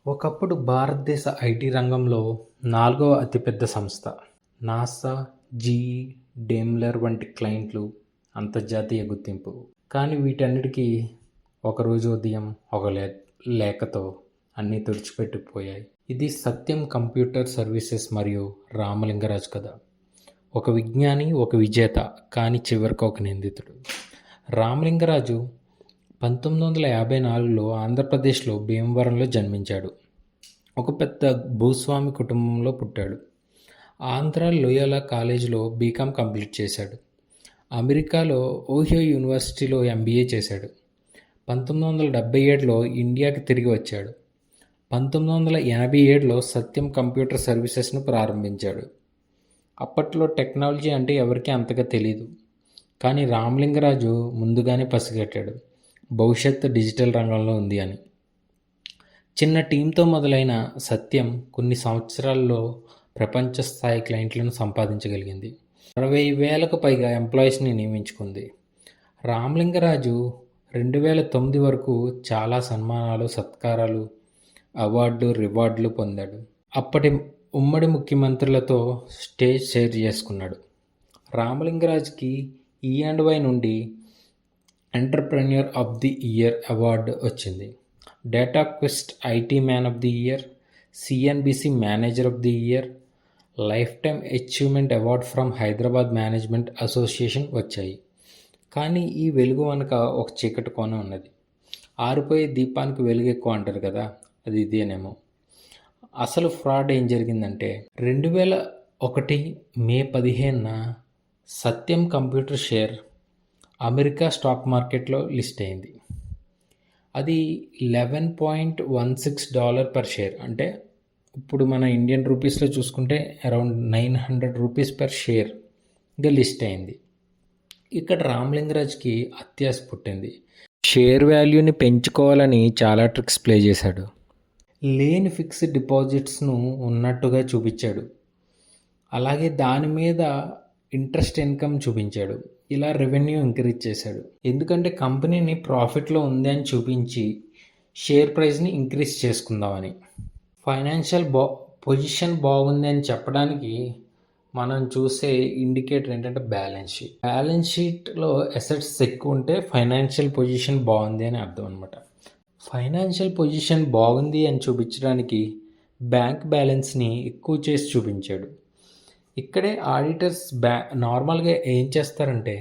ఒకప్పుడు భారతదేశ ఐటీ రంగంలో నాలుగవ అతిపెద్ద సంస్థ. నాసా, జీఈ, డేమ్లర్ వంటి క్లయింట్లు అంతర్జాతీయ గుర్తింపు. కానీ వీటన్నిటికీ ఒకరోజు ఉదయం ఒక లేఖతో అన్నీ తుడిచిపెట్టుకుపోయాయి. ఇది సత్యం కంప్యూటర్ సర్వీసెస్ మరియు రామలింగరాజు కథ. ఒక విజ్ఞాని, ఒక విజేత, కానీ చివరికి ఒక నిందితుడు. రామలింగరాజు 1954లో ఆంధ్రప్రదేశ్లో భీమవరంలో జన్మించాడు. ఒక పెద్ద భూస్వామి కుటుంబంలో పుట్టాడు. ఆంధ్ర లోయోలా కాలేజీలో బీకాం కంప్లీట్ చేశాడు. అమెరికాలో ఓహియో యూనివర్సిటీలో ఎంబీఏ చేశాడు. 1977లో ఇండియాకి తిరిగి వచ్చాడు. 1987లో సత్యం కంప్యూటర్ సర్వీసెస్ను ప్రారంభించాడు. అప్పట్లో టెక్నాలజీ అంటే ఎవరికీ అంతగా తెలియదు. కానీ రామలింగరాజు ముందుగానే పసిగట్టాడు, భవిష్యత్తు డిజిటల్ రంగంలో ఉంది అని. చిన్న టీంతో మొదలైన సత్యం కొన్ని సంవత్సరాల్లో ప్రపంచ స్థాయి క్లయింట్లను సంపాదించగలిగింది. 60,000కు పైగా ఎంప్లాయీస్ని నియమించుకుంది. రామలింగరాజు 2009 వరకు చాలా సన్మానాలు, సత్కారాలు, రివార్డులు పొందాడు. అప్పటి ఉమ్మడి ముఖ్యమంత్రులతో స్టేజ్ షేర్ చేసుకున్నాడు. రామలింగరాజుకి E&Y నుండి entrepreneur of the year award వచ్చింది. Dataquest IT man of the year, CNBC manager of the year, lifetime achievement award from Hyderabad management association వచ్చాయి. కానీ ఈ వెలుగు వెనుక ఒక చీకటి కోణం ఉన్నది. ఆరిపోయే దీపానికి వెలుగు ఎక్కువ అంటారు కదా, అది ఇదేనేమో. అసలు ఫ్రాడ్ ఏం జరిగిందంటే 2001 మే 15న సత్యం కంప్యూటర్ షేర్ అమెరికా స్టాక్ మార్కెట్లో లిస్ట్ అయింది. అది $11.16 పర్ షేర్, అంటే ఇప్పుడు మన ఇండియన్ రూపీస్లో చూసుకుంటే అరౌండ్ 900 రూపీస్ పర్ షేర్గా లిస్ట్ అయింది. ఇక్కడ రామలింగరాజ్కి అత్యాశ పుట్టింది. షేర్ వాల్యూని పెంచుకోవాలని చాలా ట్రిక్స్ ప్లే చేశాడు. లేని ఫిక్స్డ్ డిపాజిట్స్ను ఉన్నట్టుగా చూపించాడు. అలాగే దాని మీద ఇంట్రెస్ట్ ఇన్కమ్ చూపించాడు. ఇలా రెవెన్యూ ఇంక్రీజ్ చేశాడు. ఎందుకంటే కంపెనీని ప్రాఫిట్లో ఉంది అని చూపించి షేర్ ప్రైస్ని ఇంక్రీజ్ చేసుకుందామని. ఫైనాన్షియల్ పొజిషన్ బాగుంది అని చెప్పడానికి మనం చూసే ఇండికేటర్ ఏంటంటే బ్యాలెన్స్ షీట్. బ్యాలెన్స్ షీట్లో అసెట్స్ ఎక్కువ ఉంటే ఫైనాన్షియల్ పొజిషన్ బాగుంది అని అర్థం అనమాట. ఫైనాన్షియల్ పొజిషన్ బాగుంది అని చూపించడానికి బ్యాంక్ బ్యాలెన్స్ని ఎక్కువ చేసి చూపించాడు. ఇక్కడే ఆడిటర్స్ నార్మల్గా ఏం చేస్తారంటే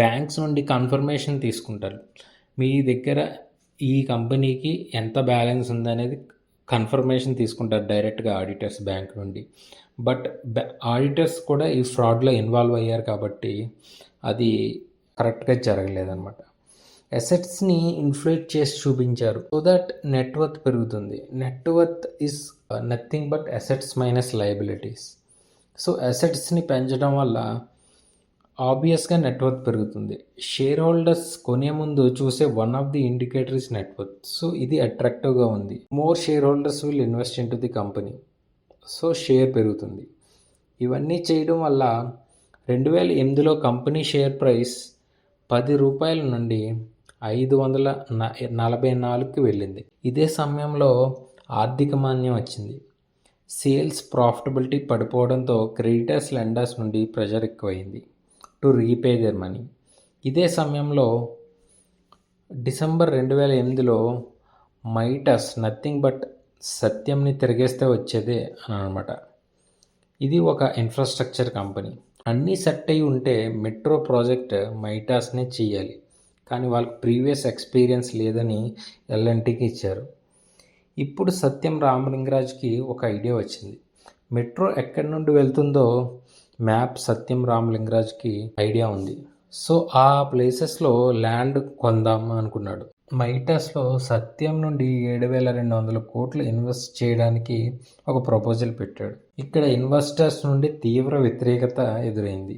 బ్యాంక్స్ నుండి కన్ఫర్మేషన్ తీసుకుంటారు. మీ దగ్గర ఈ కంపెనీకి ఎంత బ్యాలెన్స్ ఉందనేది కన్ఫర్మేషన్ తీసుకుంటారు డైరెక్ట్గా ఆడిటర్స్ బ్యాంక్ నుండి. బట్ ఆడిటర్స్ కూడా ఈ ఫ్రాడ్లో ఇన్వాల్వ్ అయ్యారు కాబట్టి అది కరెక్ట్గా జరగలేదన్నమాట. అసెట్స్ని ఇన్ఫ్లేట్ చేసి చూపించారు సో దట్ నెట్వర్త్ పెరుగుతుంది. Net worth is nothing but assets minus liabilities. So అసెట్స్ని పెంచడం వల్ల ఆబ్వియస్గా నెట్వర్త్ పెరుగుతుంది. షేర్ హోల్డర్స్ కొనే ముందు చూసే one of the indicator is net worth. So ఇది అట్రాక్టివ్గా ఉంది. More share holders will invest in to the company. So share పెరుగుతుంది. ఇవన్నీ చేయడం వల్ల 2008లో కంపెనీ షేర్ ప్రైస్ 10 రూపాయల నుండి 544కి వెళ్ళింది. ఇదే సమయంలో ఆర్థిక మాంద్యం వచ్చింది. సేల్స్ ప్రాఫిటబిలిటీ పడిపోవడంతో క్రెడిటర్స్, లెండర్స్ నుండి ప్రెషర్ ఎక్కువైంది టు రీపే దేర్ మనీ. ఇదే సమయంలో డిసెంబర్ 2008లో మైటస్ నథింగ్ బట్ సత్యంని తిరిగేస్తే వచ్చేదే అని అనమాట. ఇది ఒక ఇన్ఫ్రాస్ట్రక్చర్ కంపెనీ. అన్నీ సెట్ అయి ఉంటే మెట్రో ప్రాజెక్ట్ మైటాస్నే చేయాలి. కానీ వాళ్ళకి ప్రీవియస్ ఎక్స్పీరియన్స్ లేదని ఎల్ఎన్టీకి ఇచ్చారు. ఇప్పుడు సత్యం రామలింగరాజ్కి ఒక ఐడియా వచ్చింది. మెట్రో ఎక్కడి నుండి వెళ్తుందో మ్యాప్ సత్యం రామలింగరాజ్కి ఐడియా ఉంది. సో ఆ ప్లేసెస్లో ల్యాండ్ కొందాం అనుకున్నాడు. మైటాస్లో సత్యం నుండి 7,200 కోట్లు ఇన్వెస్ట్ చేయడానికి ఒక ప్రపోజల్ పెట్టాడు. ఇక్కడ ఇన్వెస్టర్స్ నుండి తీవ్ర వ్యతిరేకత ఎదురైంది.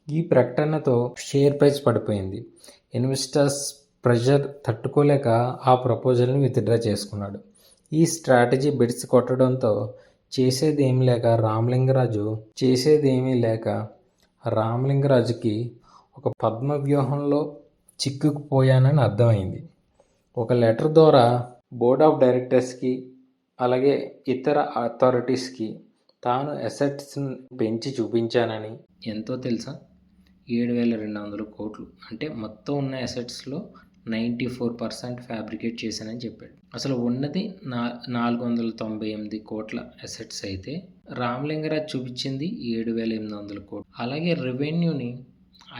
ఈ ప్రకటనతో షేర్ ప్రైస్ పడిపోయింది. ఇన్వెస్టర్స్ ప్రెషర్ తట్టుకోలేక ఆ ప్రపోజల్ని విత్డ్రా చేసుకున్నాడు. ఈ స్ట్రాటజీ బెడిసి కొట్టడంతో చేసేదేమీ లేక రామలింగరాజుకి ఒక పద్మ వ్యూహంలో చిక్కుకుపోయానని అర్థమైంది. ఒక లెటర్ ద్వారా బోర్డ్ ఆఫ్ డైరెక్టర్స్కి అలాగే ఇతర అథారిటీస్కి తాను అసెట్స్ని పెంచి చూపించానని ఎంతో తెలుసా 7,200 కోట్లు అంటే మొత్తం ఉన్న అసెట్స్లో 94% ఫ్యాబ్రికేట్ చేశానని చెప్పాడు. అసలు ఉన్నది 498 కోట్ల అసెట్స్ అయితే రామలింగరాజ్ చూపించింది 7,800 కోట్లు. అలాగే రెవెన్యూని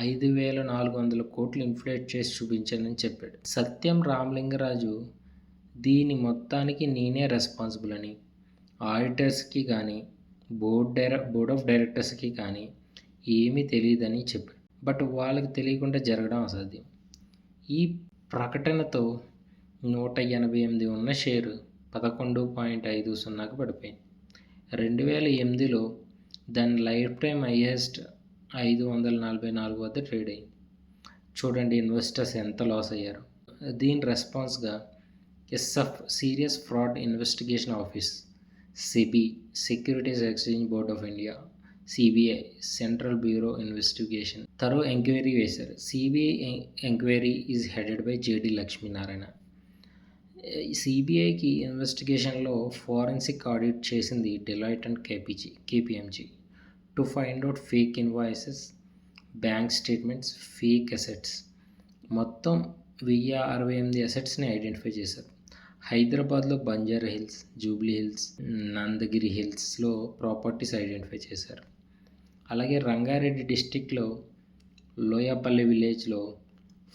5,400 కోట్లు ఇన్ఫ్లేట్ చేసి చూపించానని చెప్పాడు. సత్యం రామలింగరాజు దీని మొత్తానికి నేనే రెస్పాన్సిబుల్ అని ఆడిటర్స్కి కానీ బోర్డ్ ఆఫ్ డైరెక్టర్స్కి కానీ ఏమీ తెలియదని చెప్పాడు. బట్ వాళ్ళకి తెలియకుండా జరగడం అసాధ్యం. ఈ ప్రకటనతో 188 ఉన్న షేరు 11.50కి పడిపోయింది. 2008లో దాని లైఫ్ టైం హైయెస్ట్ 544 వద్ద ట్రేడ్ అయింది. చూడండి ఇన్వెస్టర్స్ ఎంత లాస్ అయ్యారు. దీని రెస్పాన్స్గా SF serious fraud investigation office, SEBI securities exchange board of India, CBI central bureau investigation through enquiry వేశారు. CBI enquiry is headed by JD Lakshminarayana. CBIకి ఇన్వెస్టిగేషన్లో ఫారెన్సిక్ ఆడిట్ చేసింది Deloitte and KPMG to find out fake invoices, bank statements, fake assets. మొత్తం 1068 అసెట్స్ని identify చేశారు. హైదరాబాద్లో బంజారా హిల్స్, జూబ్లీ హిల్స్, నందగిరి హిల్స్లో properties identify చేశారు. అలాగే రంగారెడ్డి డిస్టిక్లో లోయపల్లి విలేజ్లో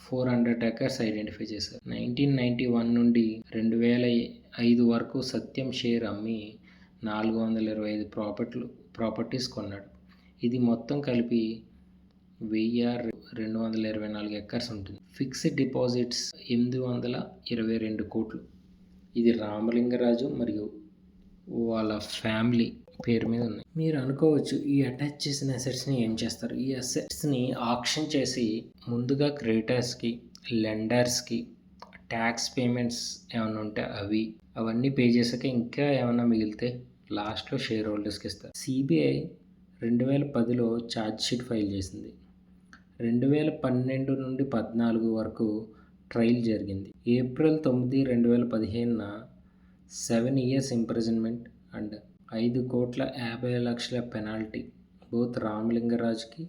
400 acres ఐడెంటిఫై చేశారు. 1991 నుండి 2005 వరకు సత్యం షేర్ అమ్మి 425 ప్రాపర్టీస్ కొన్నాడు. ఇది మొత్తం కలిపి 1,224 acres ఉంటుంది. ఫిక్స్డ్ డిపాజిట్స్ 822 కోట్లు. ఇది రామలింగరాజు మరియు వాళ్ళ ఫ్యామిలీ పేరు మీద ఉన్నాయి. మీరు అనుకోవచ్చు ఈ అటాచ్ చేసిన అసెట్స్ని ఏం చేస్తారు. ఈ అసెట్స్ని ఆక్షన్ చేసి ముందుగా క్రెడిటర్స్కి, లెండర్స్కి ట్యాక్స్ పేమెంట్స్ ఏమైనా ఉంటే అవన్నీ పే చేసాక ఇంకా ఏమైనా మిగిలితే లాస్ట్లో షేర్ హోల్డర్స్కి ఇస్తారు. CBI 2010లో ఛార్జ్షీట్ ఫైల్ చేసింది. 2012 నుండి 14 వరకు ట్రయల్ జరిగింది. ఏప్రిల్ 9, 2015న 7 years imprisonment and 5,50,00,000 penalty both రామలింగరాజ్కి,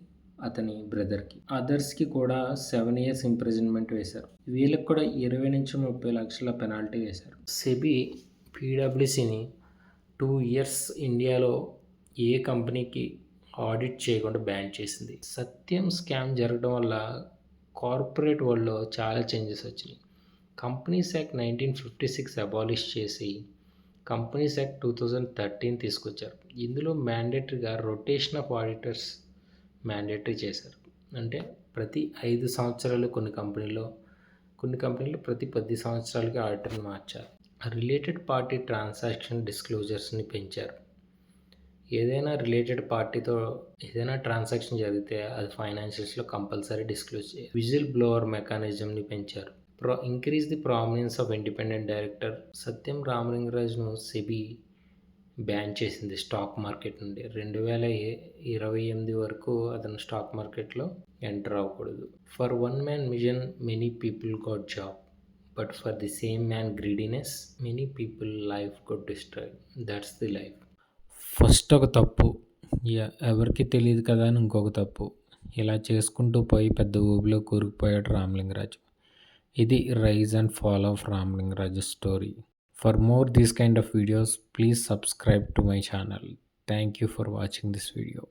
అతని బ్రదర్కి. అదర్స్కి కూడా 7 years ఇంప్రిజన్మెంట్ వేశారు. వీళ్ళకి కూడా 20 నుంచి 30 లక్షల పెనాల్టీ వేశారు. సెబీ PwCని 2 years ఇండియాలో ఏ కంపెనీకి ఆడిట్ చేయకుండా బ్యాన్ చేసింది. సత్యం స్కామ్ జరగడం వల్ల కార్పొరేట్ వరల్డ్లో చాలా చేంజెస్ వచ్చినాయి. కంపెనీస్ యాక్ట్ 1956 అబాలిష్ చేసి కంపెనీస్ యాక్ట్ 2013 తీసుకొచ్చారు. ఇందులో మ్యాండేటరీగా రొటేషన్ ఆఫ్ ఆడిటర్స్ మ్యాండేటరీ చేశారు. అంటే ప్రతి 5 సంవత్సరాలు కొన్ని కంపెనీలో ప్రతి 10 సంవత్సరాలకి ఆడిటర్ని మార్చారు. రిలేటెడ్ పార్టీ ట్రాన్సాక్షన్ డిస్క్లోజర్స్ని పెంచారు. ఏదైనా రిలేటెడ్ పార్టీతో ఏదైనా ట్రాన్సాక్షన్ జరిగితే అది ఫైనాన్షియల్స్లో కంపల్సరీ డిస్క్లోజ్ చేయాలి. విజిల్ బ్లోవర్ మెకానిజంని పెంచారు. Increase the prominence of independent director. Satyam రామలింగరాజ్ను సెబీ బ్యాన్ చేసింది స్టాక్ మార్కెట్ నుండి. 2028 వరకు అతను స్టాక్ మార్కెట్లో ఎంటర్ అవ్వకూడదు. For one man mission many people got job, but for the same man greediness many people life got destroyed. That's the life. First ఒక తప్పు, ఎవరికి తెలియదు కదా అని ఇంకొక తప్పు, ఇలా చేసుకుంటూ పోయి పెద్ద ఊబిలో కూరుకుపోయాడు రామలింగరాజు. ఇది rise and fall of Ramalingaraju story. For more these kind of videos, please subscribe to my channel. Thank you for watching this video.